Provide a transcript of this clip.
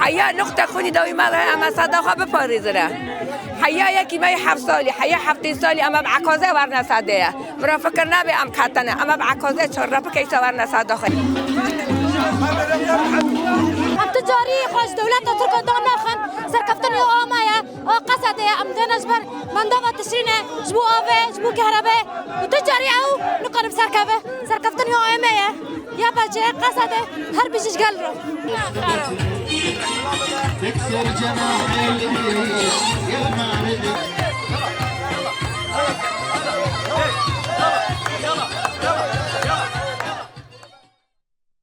حیا نقطه خونی دوی ما اما صداقه بپاریزره حیا یکی می 7 سالی حیا 7 سالی اما بعکازه ورنه صدیه مرا فکر نبی ام کتنه اما بعکازه چهار رپ کیسه ورنه صداقه ام تجاری خوش دولت ترک دام نخن سرکفتنی آمایه قصده ام دنجبر من دوا تشرینه جبو آوه جبو كهرباء وتجاري او نقرب سركفتني آمایه یا بچه قصده هر بیشش گل رو تكسر جناح الليل يا معرض